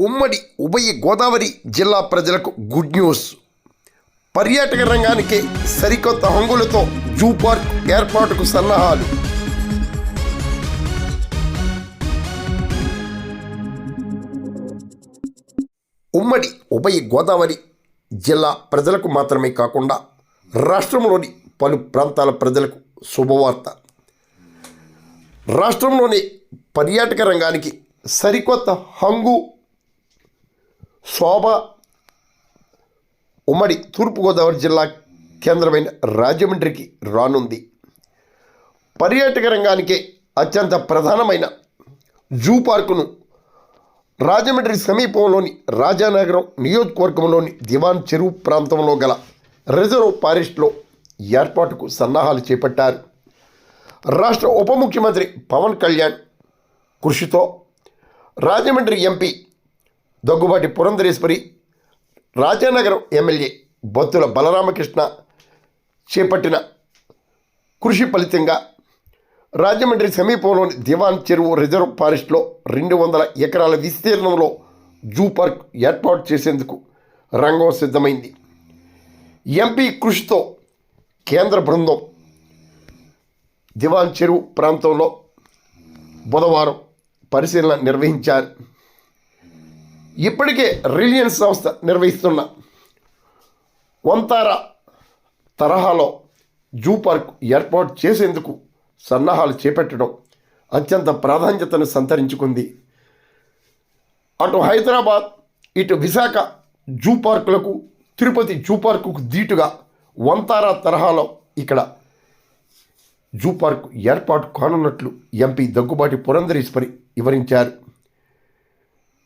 ఉమ్మడి ఉభయ గోదావరి జిల్లా ప్రజలకు గుడ్ న్యూస్. పర్యాటక రంగానికి సరికొత్త హంగులతో జూ పార్క్ ఏర్పాటుకు సన్నాహాలు. ఉమ్మడి ఉభయ గోదావరి జిల్లా ప్రజలకు మాత్రమే కాకుండా రాష్ట్రంలోని పలు ప్రాంతాల ప్రజలకు శుభవార్త. రాష్ట్రంలోని పర్యాటక రంగానికి సరికొత్త హంగు శోభ ఉమ్మడి తూర్పుగోదావరి జిల్లా కేంద్రమైన రాజమండ్రికి రానుంది. పర్యాటక రంగానికి అత్యంత ప్రధానమైన జూ పార్కును రాజమండ్రి సమీపంలోని రాజానగరం నియోజకవర్గంలోని దివాన్ చెరువు ప్రాంతంలో గల రిజర్వ్ ఫారెస్ట్లో ఏర్పాటుకు సన్నాహాలు చేపట్టారు. రాష్ట్ర ఉప ముఖ్యమంత్రి పవన్ కళ్యాణ్ కృషితో రాజమండ్రి ఎంపీ దగ్గుబాటి పురంధరేశ్వరి, రాజానగరం ఎమ్మెల్యే బత్తుల బలరామకృష్ణ చేపట్టిన కృషి ఫలితంగా రాజమండ్రి సమీపంలోని దివాన్ చెరువు రిజర్వ్ ఫారెస్ట్లో 200 ఎకరాల విస్తీర్ణంలో జూ పార్క్ ఏర్పాటు చేసేందుకు రంగం సిద్ధమైంది. ఎంపీ కృషితో కేంద్ర బృందం దివాన్ చెరువు ప్రాంతంలో బుధవారం పరిశీలన నిర్వహించారు. ఇప్పటికే రిలయన్స్ సంస్థ నిర్వహిస్తున్న వంతార తరహాలో జూ పార్క్ ఏర్పాటు చేసేందుకు సన్నాహాలు చేపట్టడం అత్యంత ప్రాధాన్యతను సంతరించుకుంది. అటు హైదరాబాద్ ఇటు విశాఖ జూ పార్కులకు, తిరుపతి జూ పార్కుకు ధీటుగా వంతార తరహాలో ఇక్కడ జూ పార్క్ ఏర్పాటు కానున్నట్లు ఎంపీ దగ్గుబాటి పురంధరేశ్వరి వివరించారు.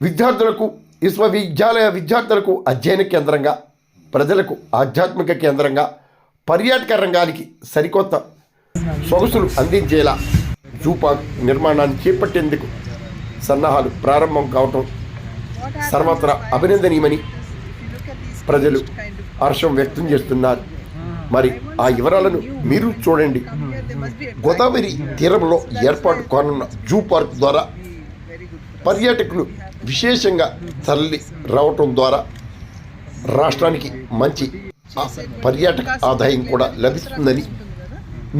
విద్యార్థులకు, విశ్వవిద్యాలయ విద్యార్థులకు అధ్యయన కేంద్రంగా, ప్రజలకు ఆధ్యాత్మిక కేంద్రంగా, పర్యాటక రంగానికి సరికొత్త సొగసులు అందించేలా జూ పార్క్ నిర్మాణాన్ని చేపట్టేందుకు సన్నాహాలు ప్రారంభం కావటం సర్వత్రా అభినందనీయమని ప్రజలు హర్షం వ్యక్తం చేస్తున్నారు. మరి ఆ వివరాలను మీరు చూడండి. గోదావరి తీరంలో ఏర్పాటు కానున్న జూ పార్క్ ద్వారా పర్యాటకులు విశేషంగా తరలి రావటం ద్వారా రాష్ట్రానికి మంచి పర్యాటక ఆదాయం కూడా లభిస్తుందని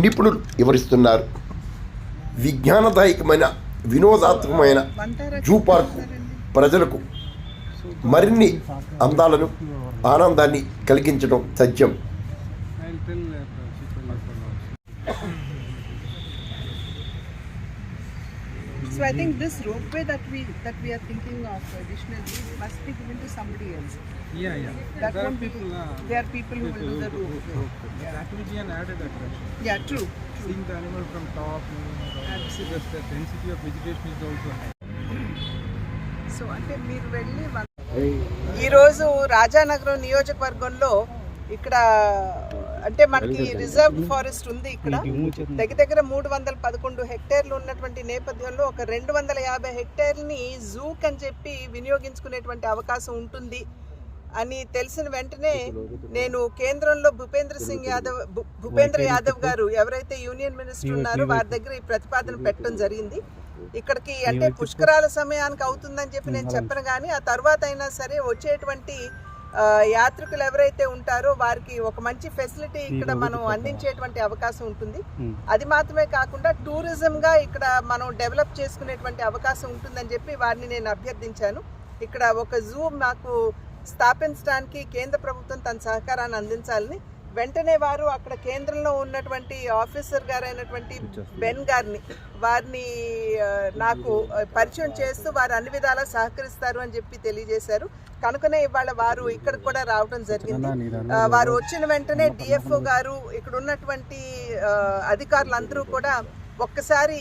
నిపుణులు వివరిస్తున్నారు. విజ్ఞానదాయకమైన, వినోదాత్మకమైన జూ పార్క్ ప్రజలకు మరిన్ని అందాలను, ఆనందాన్ని కలిగించడం తథ్యం. So I think this ropeway that we are thinking of additionally must be given to somebody else. Yeah. That There won't be. people, There are people who will do the ropeway. That will be an added attraction. Yeah, true. Seeing the animal from top, Absolutely. the density of vegetation is also high. So అంటే మీరు వెళ్ళి ఈరోజు రాజానగరం నియోజకవర్గంలో ఇక్కడ అంటే మనకి reserve forest ఉంది. ఇక్కడ దగ్గర 311 హెక్టేర్లు ఉన్నటువంటి నేపథ్యంలో ఒక 250 హెక్టేర్ని జూక్ అని చెప్పి వినియోగించుకునేటువంటి అవకాశం ఉంటుంది అని తెలిసిన వెంటనే నేను కేంద్రంలో భూపేంద్ర యాదవ్ గారు ఎవరైతే యూనియన్ మినిస్టర్ ఉన్నారో వారి దగ్గర ఈ ప్రతిపాదన పెట్టడం జరిగింది. ఇక్కడికి అంటే పుష్కరాల సమయానికి అవుతుందని చెప్పి నేను చెప్పను, కానీ ఆ తర్వాత అయినా సరే వచ్చేటువంటి యాత్రికులు ఎవరైతే ఉంటారో వారికి ఒక మంచి ఫెసిలిటీ ఇక్కడ మనం అందించేటువంటి అవకాశం ఉంటుంది. అది మాత్రమే కాకుండా టూరిజంగా ఇక్కడ మనం డెవలప్ చేసుకునేటువంటి అవకాశం ఉంటుందని చెప్పి వారిని నేను అభ్యర్థించాను. ఇక్కడ ఒక జూ మాకు స్థాపించడానికి కేంద్ర ప్రభుత్వం తన సహకారాన్ని అందించాలని వెంటనే వారు అక్కడ కేంద్రంలో ఉన్నటువంటి ఆఫీసర్ గారైనటువంటి బెన్ గారిని వారిని నాకు పరిచయం చేస్తూ వారు అన్ని విధాలా సహకరిస్తారు అని చెప్పి తెలియజేశారు. కనుకనే ఇవాళ వారు ఇక్కడ కూడా రావడం జరిగింది. వారు వచ్చిన వెంటనే డిఎఫ్ఓ గారు, ఇక్కడ ఉన్నటువంటి అధికారులందరూ కూడా ఒక్కసారి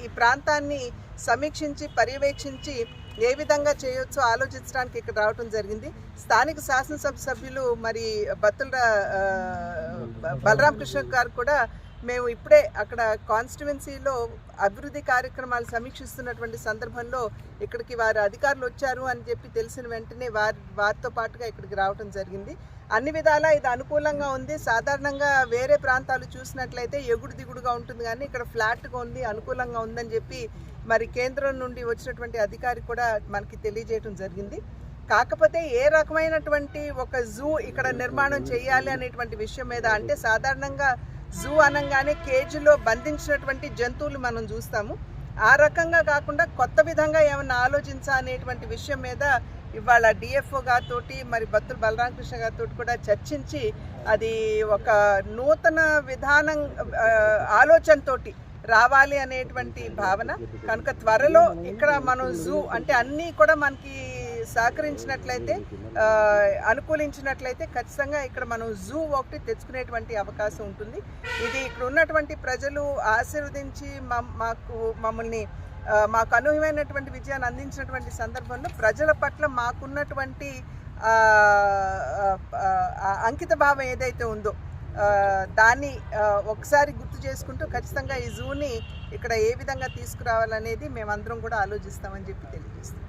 ఈ ప్రాంతాన్ని సమీక్షించి పర్యవేక్షించి ఏ విధంగా చేయొచ్చో ఆలోచించడానికి ఇక్కడ రావడం జరిగింది. స్థానిక శాసనసభ సభ్యులు మరి బత్తుల బలరామకృష్ణ గారు కూడా మేము ఇప్పుడే అక్కడ కాన్స్టిట్యువెన్సీలో అభివృద్ధి కార్యక్రమాలు సమీక్షిస్తున్నటువంటి సందర్భంలో ఇక్కడికి వారి అధికారులు వచ్చారు అని చెప్పి తెలిసిన వెంటనే వారితో పాటుగా ఇక్కడికి రావడం జరిగింది. అన్ని విధాలా ఇది అనుకూలంగా ఉంది. సాధారణంగా వేరే ప్రాంతాలు చూసినట్లయితే ఎగుడు దిగుడుగా ఉంటుంది, కానీ ఇక్కడ ఫ్లాట్గా ఉంది, అనుకూలంగా ఉందని చెప్పి మరి కేంద్రం నుండి వచ్చినటువంటి అధికారి కూడా మనకి తెలియజేయడం జరిగింది. కాకపోతే ఏ రకమైనటువంటి ఒక జూ ఇక్కడ నిర్మాణం చేయాలి అనేటువంటి విషయం మీద, అంటే సాధారణంగా జూ అనగానే కేజీలో బంధించినటువంటి జంతువులు మనం చూస్తాము. ఆ రకంగా కాకుండా కొత్త విధంగా ఏమన్నా ఆలోచించాలనేటువంటి విషయం మీద ఇవాళ డిఎఫ్ఓ గారితో మరి బత్తుల బలరామకృష్ణ గారితో కూడా చర్చించి అది ఒక నూతన విధానం ఆలోచనతోటి రావాలి అనేటువంటి భావన. కనుక త్వరలో ఇక్కడ మనం జూ అంటే అన్నీ కూడా మనకి సహకరించినట్లయితే, అనుకూలించినట్లయితే ఖచ్చితంగా ఇక్కడ మనం జూ ఒకటి తెచ్చుకునేటువంటి అవకాశం ఉంటుంది. ఇది ఇక్కడ ఉన్నటువంటి ప్రజలు ఆశీర్వదించి మమ్మల్ని మాకు అనూహ్యమైనటువంటి విజయాన్ని అందించినటువంటి సందర్భంలో ప్రజల పట్ల మాకున్నటువంటి అంకిత భావం ఏదైతే ఉందో దాన్ని ఒకసారి గుర్తు చేసుకుంటూ ఖచ్చితంగా ఈ జూని ఇక్కడ ఏ విధంగా తీసుకురావాలనేది మేమందరం కూడా ఆలోచిస్తామని చెప్పి తెలియజేస్తాం.